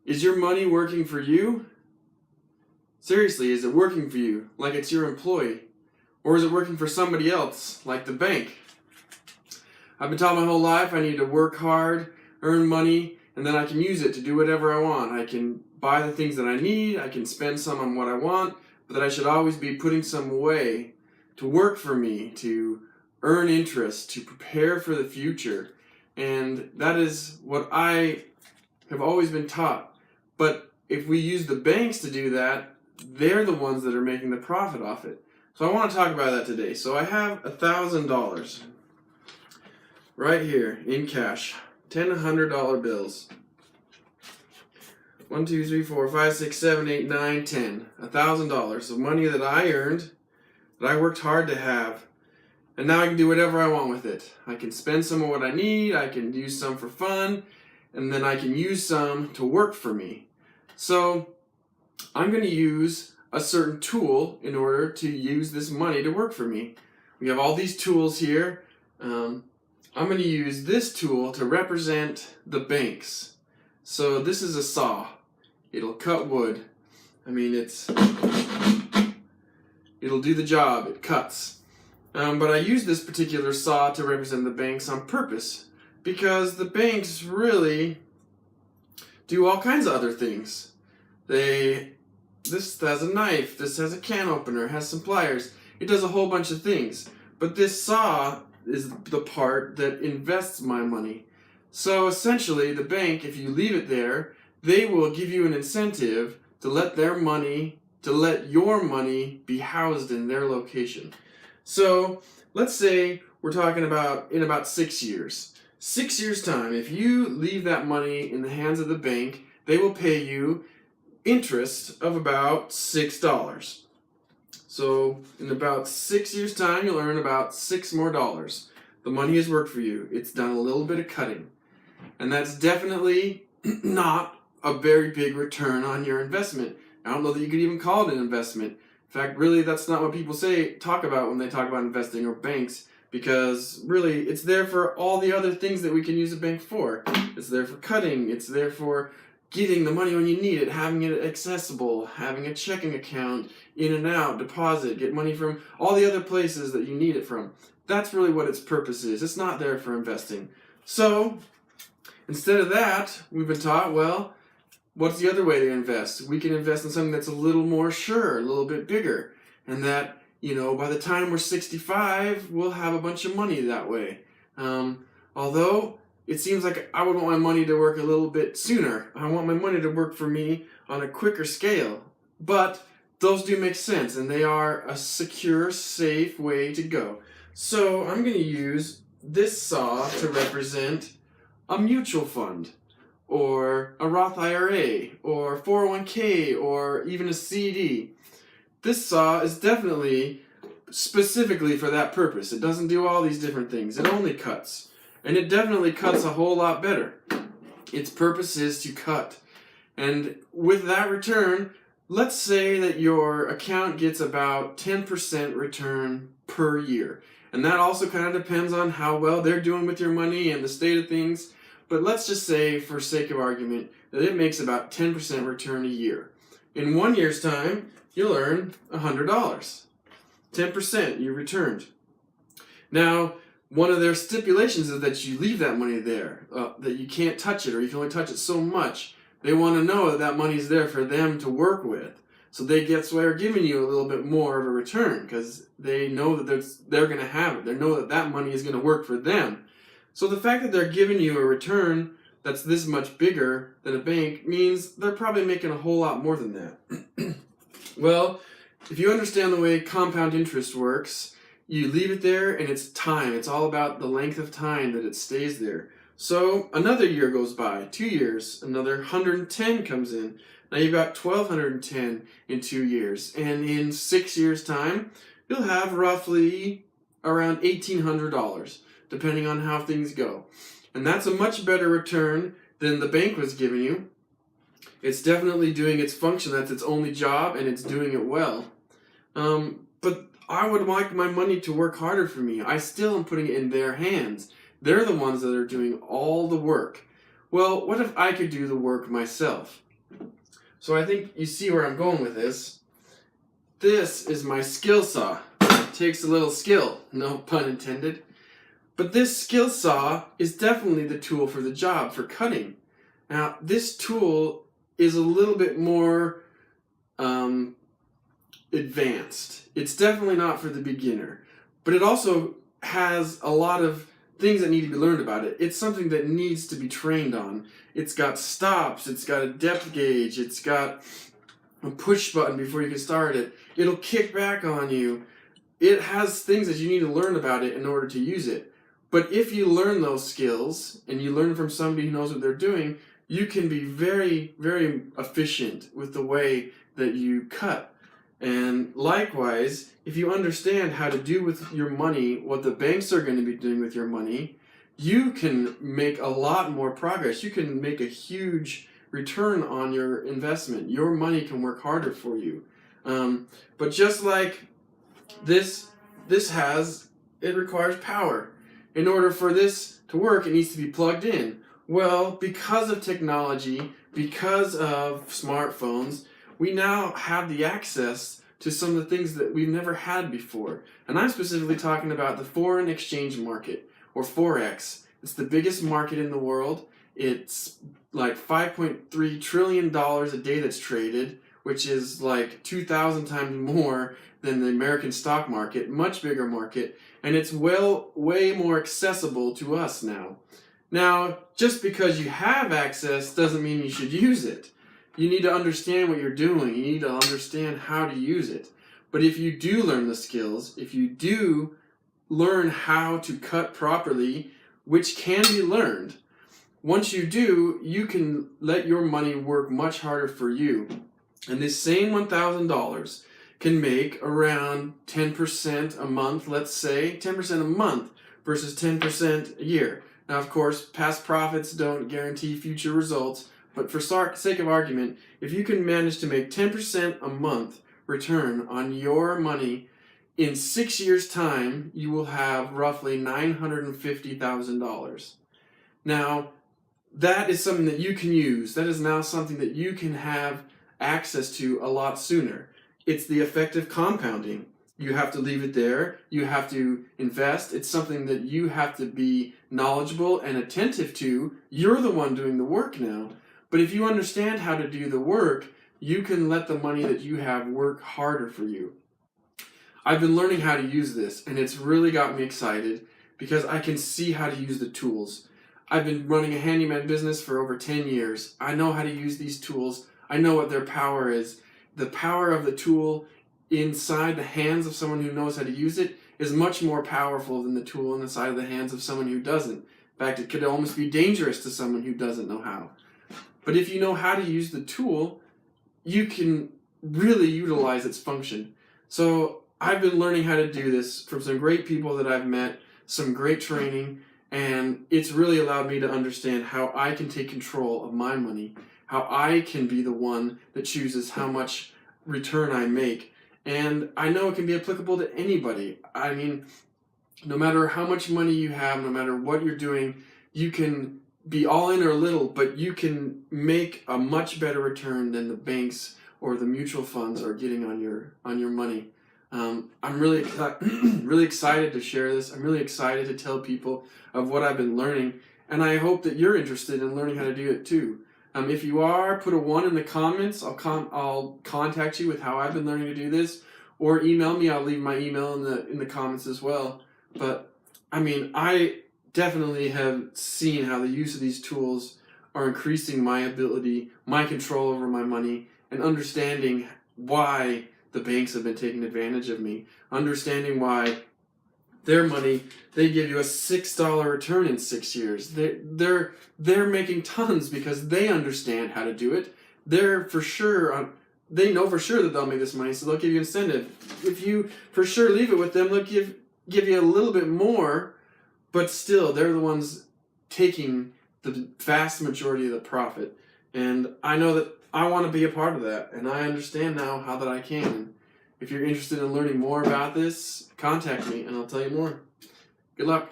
Is your money working for you? Seriously, is it working for you, like it's your employee? Or is it working for somebody else, like the bank? I've been taught my whole life I need to work hard, earn money, and then I can use it to do whatever I want. I can buy the things that I need, I can spend some on what I want, but that I should always be putting some away to work for me, to earn interest, to prepare for the future. And that is what I have always been taught. But if we use the banks to do that, they're the ones that are making the profit off it. So I want to talk about that today. So I have $1,000 right here in cash. 10 $100 bills. 1, 2, 3, 4, 5, 6, 7, 8, 9, 10. $1,000 of money that I earned, that I worked hard to have. And now I can do whatever I want with it. I can spend some of what I need, I can use some for fun, and then I can use some to work for me. So I'm going to use a certain tool in order to use this money to work for me. We have all these tools here. I'm going to use this tool to represent the banks. So this is a saw. It'll cut wood. I mean, it'll do the job. It cuts. But I use this particular saw to represent the banks on purpose, because the banks really do all kinds of other things. This has a knife, this has a can opener, has some pliers. It does a whole bunch of things. But this saw is the part that invests my money. So essentially, the bank, if you leave it there, they will give you an incentive to let your money be housed in their location. So let's say we're talking about in about 6 years. 6 years' time, if you leave that money in the hands of the bank, they will pay you interest of about $6. So in about 6 years' time, you'll earn about $6 more. The money has worked for you. It's done a little bit of cutting. And that's definitely not a very big return on your investment. I don't know that you could even call it an investment. In fact, really, that's not what people talk about when they talk about investing or banks, because really, it's there for all the other things that we can use a bank for. It's there for cutting. It's there for getting the money when you need it, having it accessible, having a checking account, in and out, deposit, get money from all the other places that you need it from. That's really what its purpose is. It's not there for investing. So, instead of that, we've been taught, well, what's the other way to invest? We can invest in something that's a little more sure, a little bit bigger. And that, by the time we're 65, we'll have a bunch of money that way. Although, it seems like I would want my money to work a little bit sooner. I want my money to work for me on a quicker scale. But those do make sense, and they are a secure, safe way to go. So I'm going to use this saw to represent a mutual fund, or a Roth IRA, or 401k, or even a CD. This saw is definitely specifically for that purpose. It doesn't do all these different things. It only cuts. And it definitely cuts a whole lot better. Its purpose is to cut. And with that return, let's say that your account gets about 10% return per year. And that also kind of depends on how well they're doing with your money and the state of things. But let's just say, for sake of argument, that it makes about 10% return a year. In 1 year's time, you'll earn $100. 10% you returned. Now, one of their stipulations is that you leave that money there, that you can't touch it, or you can only touch it so much. They want to know that that money's there for them to work with. So they're giving you a little bit more of a return, because they know that they're going to have it. They know that that money is going to work for them. So the fact that they're giving you a return that's this much bigger than a bank means they're probably making a whole lot more than that. Well, if you understand the way compound interest works, you leave it there and it's time. It's all about the length of time that it stays there. So another year goes by, 2 years, another 110 comes in. Now you've got 1,210 in 2 years. And in 6 years' time, you'll have roughly around $1,800. Depending on how things go. And that's a much better return than the bank was giving you. It's definitely doing its function. That's its only job, and it's doing it well. But I would like my money to work harder for me. I still am putting it in their hands. They're the ones that are doing all the work. Well, what if I could do the work myself? So I think you see where I'm going with this. This is my skill saw. It takes a little skill, no pun intended. But this skill saw is definitely the tool for the job, for cutting. Now, this tool is a little bit more advanced. It's definitely not for the beginner, but it also has a lot of things that need to be learned about it. It's something that needs to be trained on. It's got stops, it's got a depth gauge, it's got a push button before you can start it. It'll kick back on you. It has things that you need to learn about it in order to use it. But if you learn those skills and you learn from somebody who knows what they're doing, you can be very, very efficient with the way that you cut. And likewise, if you understand how to do with your money what the banks are going to be doing with your money, you can make a lot more progress. You can make a huge return on your investment. Your money can work harder for you. But just like this it requires power. In order for this to work, it needs to be plugged in. Well, because of technology, because of smartphones, we now have the access to some of the things that we've never had before. And I'm specifically talking about the foreign exchange market, or Forex. It's the biggest market in the world. It's like $5.3 trillion a day that's traded, which is like 2,000 times more than the American stock market, much bigger market, and it's way more accessible to us now. Now, just because you have access doesn't mean you should use it. You need to understand what you're doing. You need to understand how to use it. But if you do learn the skills, if you do learn how to cut properly, which can be learned, once you do, you can let your money work much harder for you. And this same $1,000 can make around 10% a month, let's say, 10% a month versus 10% a year. Now, of course, past profits don't guarantee future results, but for sake of argument, if you can manage to make 10% a month return on your money, in 6 years' time, you will have roughly $950,000. Now, that is something that you can use. That is now something that you can have access to a lot sooner. It's the effective compounding. You have to leave it there. You have to invest. It's something that you have to be knowledgeable and attentive to. You're the one doing the work now. But if you understand how to do the work, you can let the money that you have work harder for you. I've been learning how to use this, and it's really got me excited because I can see how to use the tools. I've been running a handyman business for over 10 years. I know how to use these tools. I know what their power is. The power of the tool inside the hands of someone who knows how to use it is much more powerful than the tool inside the hands of someone who doesn't. In fact, it could almost be dangerous to someone who doesn't know how. But if you know how to use the tool, you can really utilize its function. So I've been learning how to do this from some great people that I've met, some great training, and it's really allowed me to understand how I can take control of my money, how I can be the one that chooses how much return I make. And I know it can be applicable to anybody. I mean, no matter how much money you have, no matter what you're doing, you can be all in or little, but you can make a much better return than the banks or the mutual funds are getting on your money. I'm really really excited to share this. I'm really excited to tell people of what I've been learning, and I hope that you're interested in learning how to do it too. If you are, put a 1 in the comments. I'll contact you with how I've been learning to do this, or email me. I'll leave my email in the comments as well. But I mean, I definitely have seen how the use of these tools are increasing my ability, my control over my money, and understanding why the banks have been taking advantage of me, understanding why their money, they give you a $6 return in 6 years. They're making tons because they understand how to do it. They're for sure, they know for sure that they'll make this money, so they'll give you incentive. If you for sure leave it with them, they'll give you a little bit more, but still, they're the ones taking the vast majority of the profit. And I know that I want to be a part of that, and I understand now how that I can. If you're interested in learning more about this, contact me, and I'll tell you more. Good luck.